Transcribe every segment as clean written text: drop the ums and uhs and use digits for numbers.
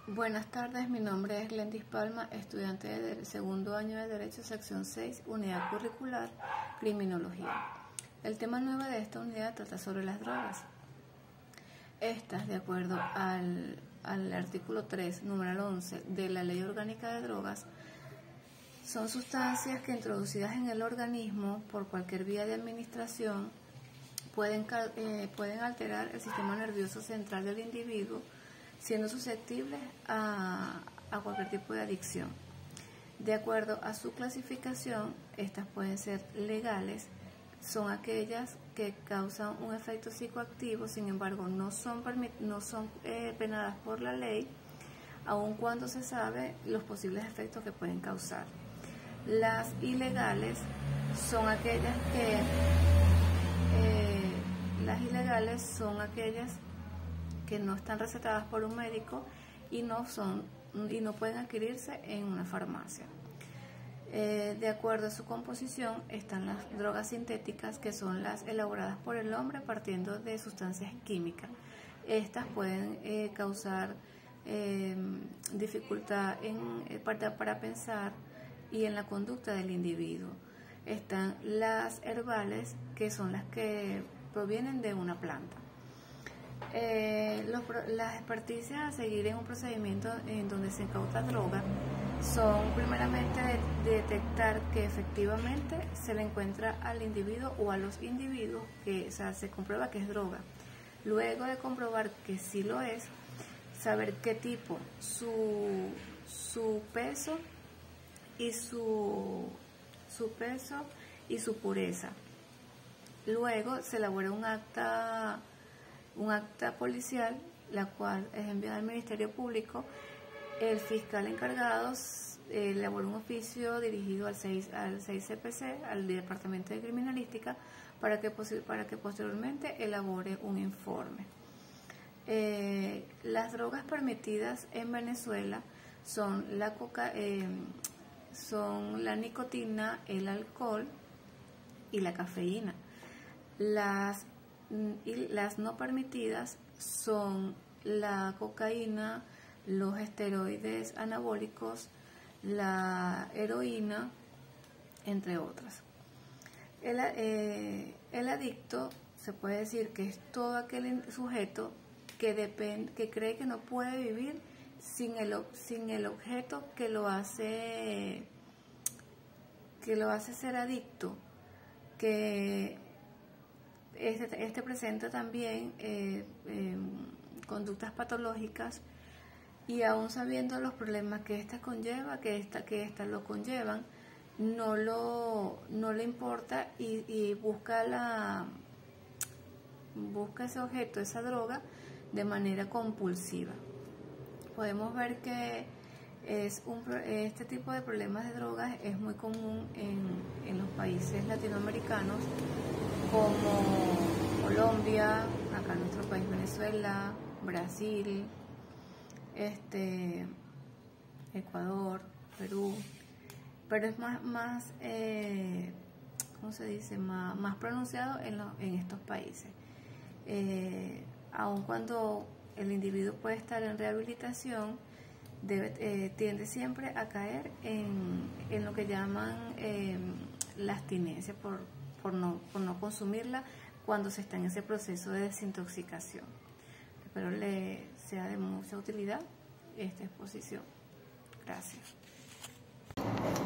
Buenas tardes, mi nombre es Glendis Palma, estudiante de segundo año de Derecho, sección 6, unidad curricular, Criminología. El tema 9 de esta unidad trata sobre las drogas. Estas, de acuerdo al artículo 3, número 11 de la Ley Orgánica de Drogas, son sustancias que introducidas en el organismo por cualquier vía de administración pueden alterar el sistema nervioso central del individuo, siendo susceptibles a cualquier tipo de adicción. De acuerdo a su clasificación, estas pueden ser legales, son aquellas que causan un efecto psicoactivo, sin embargo no son penadas por la ley, aun cuando se sabe los posibles efectos que pueden causar. Las ilegales son aquellas que no están recetadas por un médico y no pueden adquirirse en una farmacia. De acuerdo a su composición están las drogas sintéticas, que son las elaboradas por el hombre partiendo de sustancias químicas. Estas pueden causar dificultad para pensar y en la conducta del individuo. Están las herbales, que son las que provienen de una planta. Las experticias a seguir en un procedimiento en donde se incauta droga son primeramente detectar que efectivamente se le encuentra al individuo o a los individuos, se comprueba que es droga. Luego de comprobar que sí lo es, saber qué tipo, su peso y su pureza. Luego se elabora un acta policial, la cual es enviada al Ministerio Público. El fiscal encargado elabora un oficio dirigido al 6CPC, al Departamento de Criminalística, para que posteriormente elabore un informe. Las drogas permitidas en Venezuela son la nicotina, el alcohol y la cafeína. Las no permitidas son la cocaína, los esteroides anabólicos, la heroína, entre otras. El adicto se puede decir que es todo aquel sujeto que cree que no puede vivir sin el objeto que lo hace ser adicto, que este presenta también conductas patológicas, y aún sabiendo los problemas que esta conlleva, que esta lo conllevan, no le importa y busca ese objeto, esa droga, de manera compulsiva. Podemos ver que este tipo de problemas de drogas es muy común en los países latinoamericanos, como Colombia, acá en nuestro país Venezuela, Brasil, Ecuador, Perú, pero es más ¿cómo se dice? Más pronunciado en estos países. Aun cuando el individuo puede estar en rehabilitación, tiende siempre a caer en lo que llaman la abstinencia por no consumirla cuando se está en ese proceso de desintoxicación. Espero le sea de mucha utilidad esta exposición. Gracias.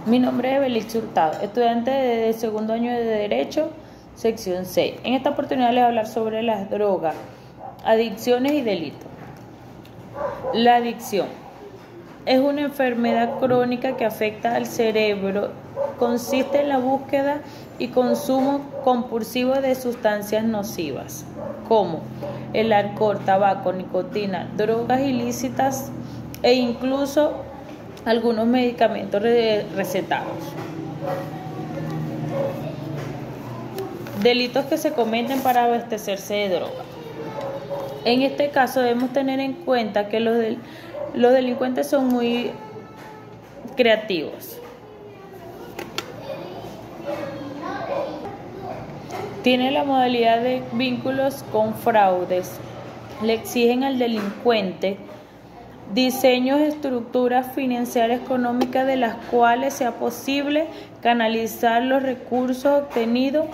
Mi nombre es Belix Hurtado, estudiante de segundo año de Derecho, sección 6. En esta oportunidad les voy a hablar sobre las drogas, adicciones y delitos. La adicción es una enfermedad crónica que afecta al cerebro. Consiste en la búsqueda y consumo compulsivo de sustancias nocivas, como el alcohol, tabaco, nicotina, drogas ilícitas e incluso algunos medicamentos recetados. Delitos que se cometen para abastecerse de droga. En este caso debemos tener en cuenta que los delincuentes son muy creativos. Tiene la modalidad de vínculos con fraudes. Le exigen al delincuente diseños de estructuras financieras económicas de las cuales sea posible canalizar los recursos obtenidos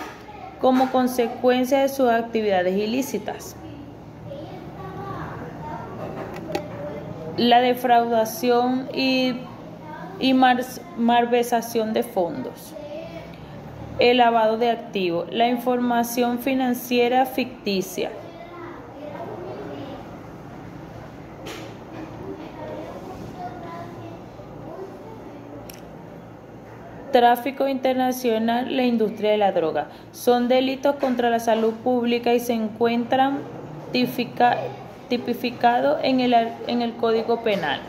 como consecuencia de sus actividades ilícitas. La defraudación y malversación de fondos. El lavado de activos. La información financiera ficticia. Tráfico internacional, la industria de la droga. Son delitos contra la salud pública y se encuentran tipificados en el Código Penal.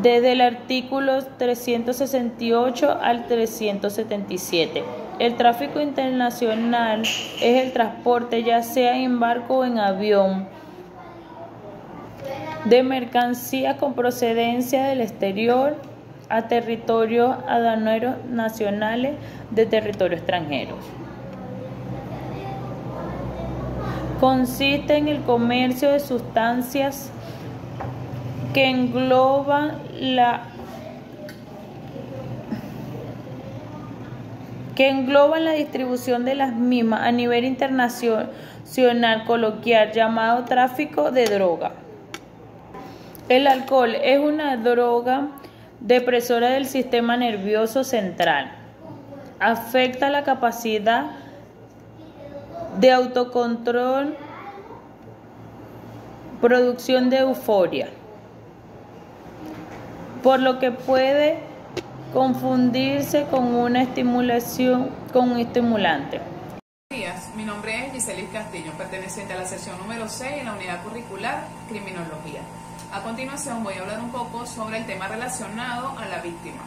Desde el artículo 368 al 377. El tráfico internacional es el transporte, ya sea en barco o en avión, de mercancías con procedencia del exterior a territorios aduaneros nacionales de territorios extranjeros. Consiste en el comercio de sustancias que engloban la distribución de las mismas a nivel internacional, coloquial, llamado tráfico de droga. El alcohol es una droga depresora del sistema nervioso central. Afecta la capacidad de autocontrol, producción de euforia, por lo que puede confundirse con un estimulante. Buenos días, mi nombre es Giselis Castillo, perteneciente a la sección número 6 en la unidad curricular Criminología. A continuación voy a hablar un poco sobre el tema relacionado a la víctima.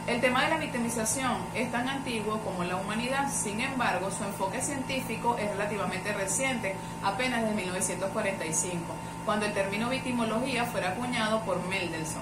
El tema de la victimización es tan antiguo como la humanidad, sin embargo su enfoque científico es relativamente reciente, apenas de 1945, cuando el término victimología fue acuñado por Mendelssohn.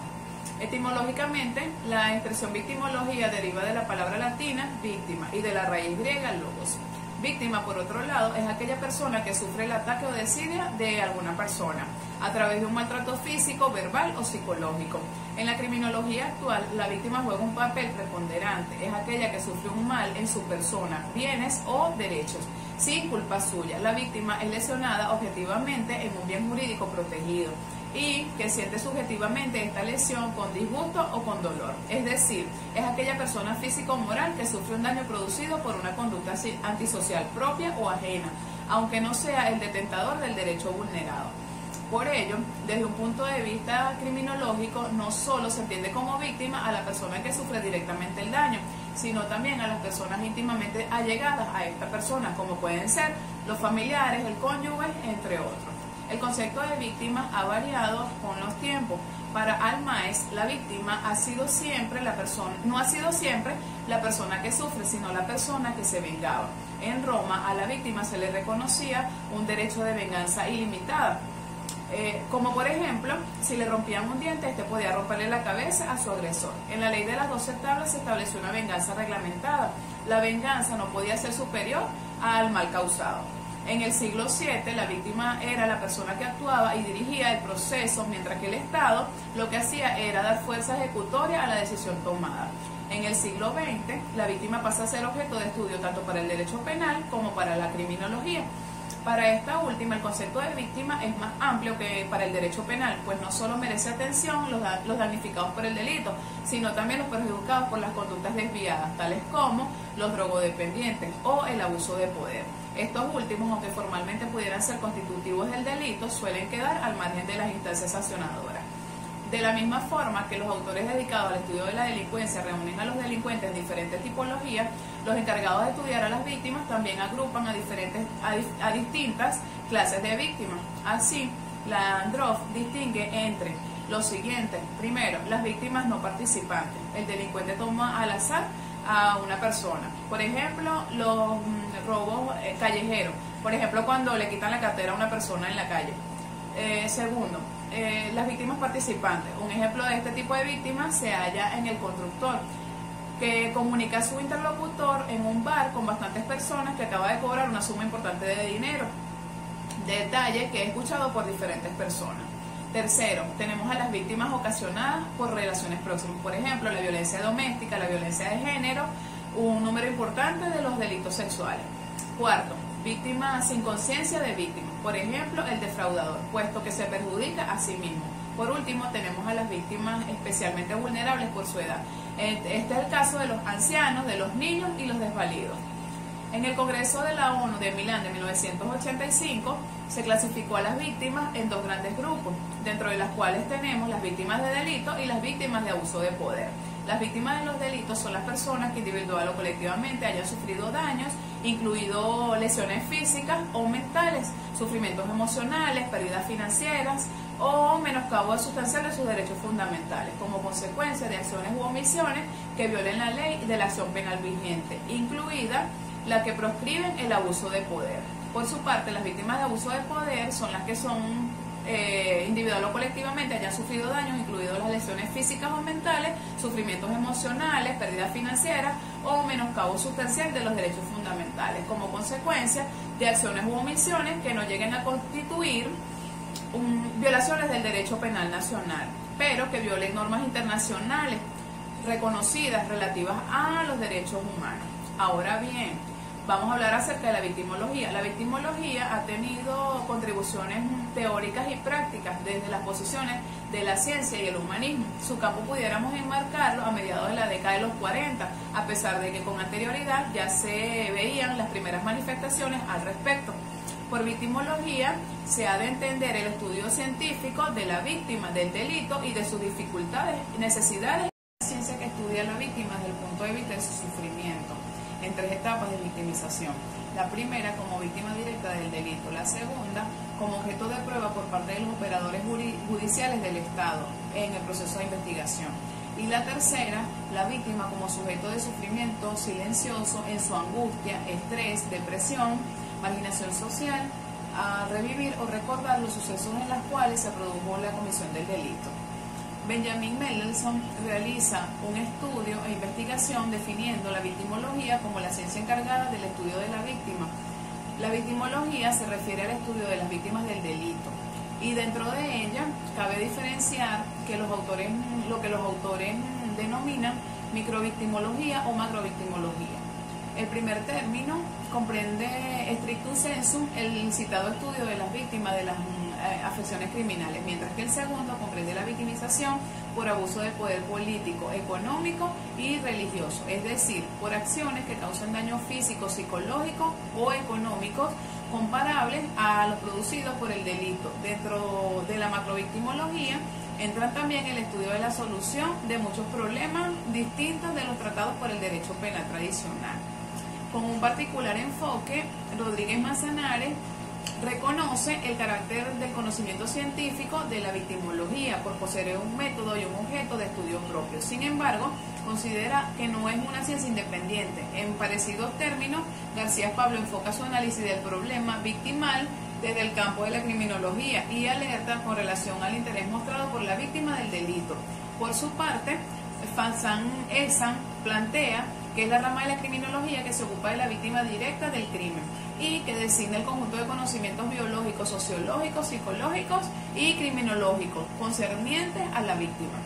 Etimológicamente, la expresión victimología deriva de la palabra latina víctima y de la raíz griega logos. Víctima, por otro lado, es aquella persona que sufre el ataque o desidia de alguna persona a través de un maltrato físico, verbal o psicológico. En la criminología actual, la víctima juega un papel preponderante. Es aquella que sufre un mal en su persona, bienes o derechos, sin culpa suya. La víctima es lesionada objetivamente en un bien jurídico protegido y que siente subjetivamente esta lesión con disgusto o con dolor. Es decir, es aquella persona física o moral que sufre un daño producido por una conducta antisocial propia o ajena, aunque no sea el detentador del derecho vulnerado. Por ello, desde un punto de vista criminológico, no solo se entiende como víctima a la persona que sufre directamente el daño, sino también a las personas íntimamente allegadas a esta persona, como pueden ser los familiares, el cónyuge, entre otros. El concepto de víctima ha variado con los tiempos. Para Almaes, la víctima ha sido siempre la persona, no ha sido siempre la persona que sufre, sino la persona que se vengaba. En Roma, a la víctima se le reconocía un derecho de venganza ilimitada. Como por ejemplo, si le rompían un diente, este podía romperle la cabeza a su agresor. En la ley de las 12 tablas se estableció una venganza reglamentada. La venganza no podía ser superior al mal causado. En el siglo VII, la víctima era la persona que actuaba y dirigía el proceso, mientras que el Estado lo que hacía era dar fuerza ejecutoria a la decisión tomada. En el siglo XX, la víctima pasa a ser objeto de estudio tanto para el derecho penal como para la criminología. Para esta última, el concepto de víctima es más amplio que para el derecho penal, pues no solo merece atención los damnificados por el delito, sino también los perjudicados por las conductas desviadas, tales como los drogodependientes o el abuso de poder. Estos últimos, aunque formalmente pudieran ser constitutivos del delito, suelen quedar al margen de las instancias sancionadoras. De la misma forma que los autores dedicados al estudio de la delincuencia reúnen a los delincuentes en diferentes tipologías, los encargados de estudiar a las víctimas también agrupan a distintas clases de víctimas. Así, la Androff distingue entre los siguientes. Primero, las víctimas no participantes. El delincuente toma al azar a una persona. Por ejemplo, los robos callejeros. Por ejemplo, cuando le quitan la cartera a una persona en la calle. Segundo, las víctimas participantes. Un ejemplo de este tipo de víctimas se halla en el constructor, que comunica a su interlocutor en un bar con bastantes personas que acaba de cobrar una suma importante de dinero. detalle que he escuchado por diferentes personas. Tercero, tenemos a las víctimas ocasionadas por relaciones próximas, por ejemplo, la violencia doméstica, la violencia de género, un número importante de los delitos sexuales. Cuarto, víctimas sin conciencia de víctimas, por ejemplo, el defraudador, puesto que se perjudica a sí mismo. Por último, tenemos a las víctimas especialmente vulnerables por su edad. Este es el caso de los ancianos, de los niños y los desvalidos. En el Congreso de la ONU de Milán de 1985 se clasificó a las víctimas en dos grandes grupos, dentro de las cuales tenemos las víctimas de delito y las víctimas de abuso de poder. Las víctimas de los delitos son las personas que individual o colectivamente hayan sufrido daños, incluido lesiones físicas o mentales, sufrimientos emocionales, pérdidas financieras o menoscabo sustancial de sus derechos fundamentales, como consecuencia de acciones u omisiones que violen la ley de la acción penal vigente, incluida la que proscriben el abuso de poder. Por su parte, las víctimas de abuso de poder son las que son individual o colectivamente hayan sufrido daños, incluidos las lesiones físicas o mentales, sufrimientos emocionales, pérdidas financieras o menoscabo sustancial de los derechos fundamentales, como consecuencia de acciones u omisiones que no lleguen a constituir violaciones del derecho penal nacional, pero que violen normas internacionales reconocidas relativas a los derechos humanos. Ahora bien, vamos a hablar acerca de la victimología. La victimología ha tenido contribuciones teóricas y prácticas desde las posiciones de la ciencia y el humanismo. Su campo pudiéramos enmarcarlo a mediados de la década de los 40, a pesar de que con anterioridad ya se veían las primeras manifestaciones al respecto. Por victimología se ha de entender el estudio científico de la víctima del delito y de sus dificultades y necesidades. La ciencia que estudia a la víctima desde el punto de vista de su sufrimiento, en tres etapas de victimización. La primera como víctima directa del delito, la segunda como objeto de prueba por parte de los operadores judiciales del Estado en el proceso de investigación, y la tercera, la víctima como sujeto de sufrimiento silencioso en su angustia, estrés, depresión, marginación social, a revivir o recordar los sucesos en los cuales se produjo la comisión del delito. Benjamin Mendelssohn realiza un estudio e investigación definiendo la victimología como la ciencia encargada del estudio de la víctima. La victimología se refiere al estudio de las víctimas del delito, y dentro de ella cabe diferenciar que lo que los autores denominan microvictimología o macrovictimología. El primer término comprende stricto sensu el citado estudio de las víctimas de las afecciones criminales, mientras que el segundo comprende la victimización por abuso de poder político, económico y religioso, es decir, por acciones que causan daños físicos, psicológicos o económicos comparables a los producidos por el delito. Dentro de la macrovictimología entran también el estudio de la solución de muchos problemas distintos de los tratados por el derecho penal tradicional. Con un particular enfoque, Rodríguez Manzanares reconoce el carácter del conocimiento científico de la victimología por poseer un método y un objeto de estudio propio. Sin embargo, considera que no es una ciencia independiente. En parecidos términos, García Pablo enfoca su análisis del problema victimal desde el campo de la criminología y alerta con relación al interés mostrado por la víctima del delito. Por su parte, Fanzan-Elsan plantea que es la rama de la criminología que se ocupa de la víctima directa del crimen y que designa el conjunto de conocimientos biológicos, sociológicos, psicológicos y criminológicos concernientes a la víctima.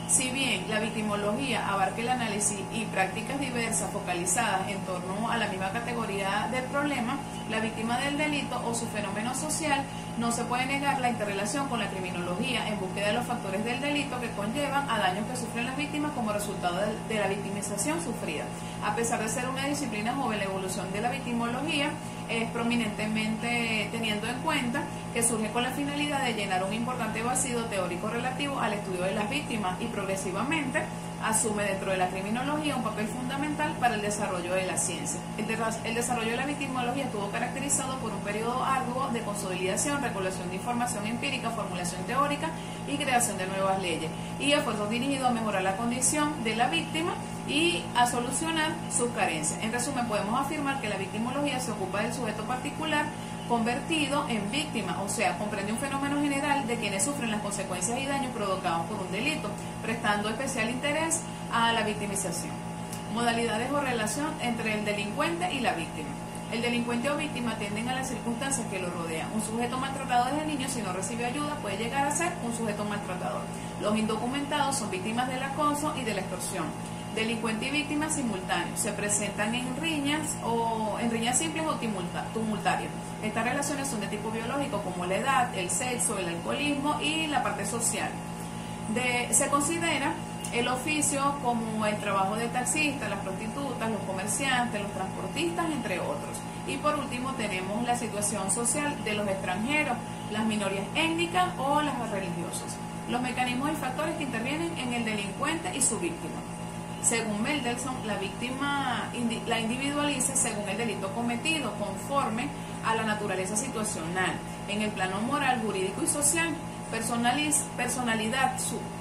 Si bien la victimología abarca el análisis y prácticas diversas focalizadas en torno a la misma categoría del problema, la víctima del delito o su fenómeno social, no se puede negar la interrelación con la criminología en búsqueda de los factores del delito que conllevan a daños que sufren las víctimas como resultado de la victimización sufrida. A pesar de ser una disciplina joven, la evolución de la victimología es prominentemente teniendo en cuenta que surge con la finalidad de llenar un importante vacío teórico relativo al estudio de las víctimas y progresivamente asume dentro de la criminología un papel fundamental para el desarrollo de la ciencia. El desarrollo de la victimología estuvo caracterizado por un periodo arduo de consolidación, recolección de información empírica, formulación teórica y creación de nuevas leyes, y esfuerzos dirigidos a mejorar la condición de la víctima y a solucionar sus carencias. En resumen, podemos afirmar que la victimología se ocupa del sujeto particular convertido en víctima, o sea, comprende un fenómeno general de quienes sufren las consecuencias y daños provocados por un delito, prestando especial interés a la victimización. Modalidades o relación entre el delincuente y la víctima. El delincuente o víctima tienden a las circunstancias que lo rodean. Un sujeto maltratado desde niño, si no recibe ayuda, puede llegar a ser un sujeto maltratador. Los indocumentados son víctimas del acoso y de la extorsión. Delincuente y víctima simultáneos. Se presentan en riñas simples o tumultarias. Estas relaciones son de tipo biológico, como la edad, el sexo, el alcoholismo y la parte social. Se considera el oficio como el trabajo de taxistas, las prostitutas, los comerciantes, los transportistas, entre otros. Y por último tenemos la situación social de los extranjeros, las minorías étnicas o las religiosas. Los mecanismos y factores que intervienen en el delincuente y su víctima. Según Mendelssohn, la víctima la individualiza según el delito cometido, conforme a la naturaleza situacional, en el plano moral, jurídico y social, personalidad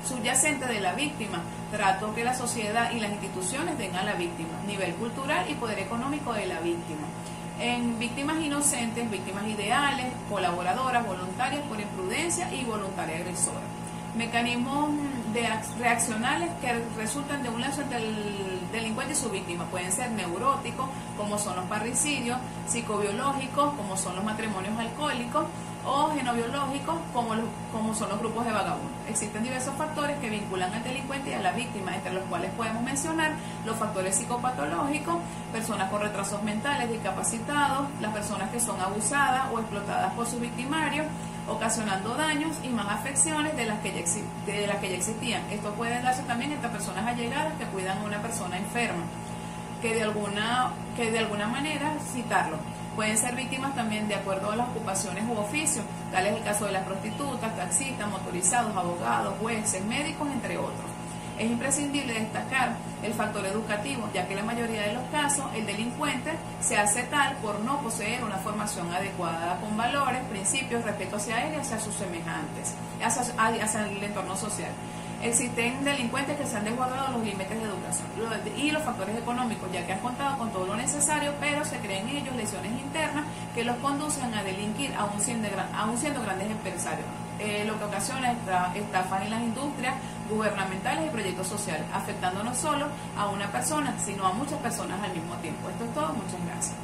subyacente de la víctima, trato que la sociedad y las instituciones den a la víctima, nivel cultural y poder económico de la víctima. En víctimas inocentes, víctimas ideales, colaboradoras, voluntarias por imprudencia y voluntaria agresora. Mecanismos reaccionales que resultan de un lazo entre el delincuente y su víctima. Pueden ser neuróticos, como son los parricidios, psicobiológicos, como son los matrimonios alcohólicos, o genobiológicos, como son los grupos de vagabundos. Existen diversos factores que vinculan al delincuente y a la víctima, entre los cuales podemos mencionar los factores psicopatológicos, personas con retrasos mentales, discapacitados, las personas que son abusadas o explotadas por sus victimarios, ocasionando daños y más afecciones de las que ya existían. Esto puede darse también entre personas allegadas que cuidan a una persona enferma, que de alguna manera citarlo. Pueden ser víctimas también de acuerdo a las ocupaciones u oficios, tal es el caso de las prostitutas, taxistas, motorizados, abogados, jueces, médicos, entre otros. Es imprescindible destacar el factor educativo, ya que en la mayoría de los casos el delincuente se hace tal por no poseer una formación adecuada con valores, principios, respeto hacia él y hacia sus semejantes, hacia el entorno social. Existen delincuentes que se han desbordado los límites de educación y los factores económicos, ya que han contado con todo lo necesario, pero se creen en ellos lesiones internas que los conducen a delinquir aún siendo grandes empresarios, lo que ocasiona estafas en las industrias gubernamentales y proyectos sociales, afectando no solo a una persona, sino a muchas personas al mismo tiempo. Esto es todo, muchas gracias.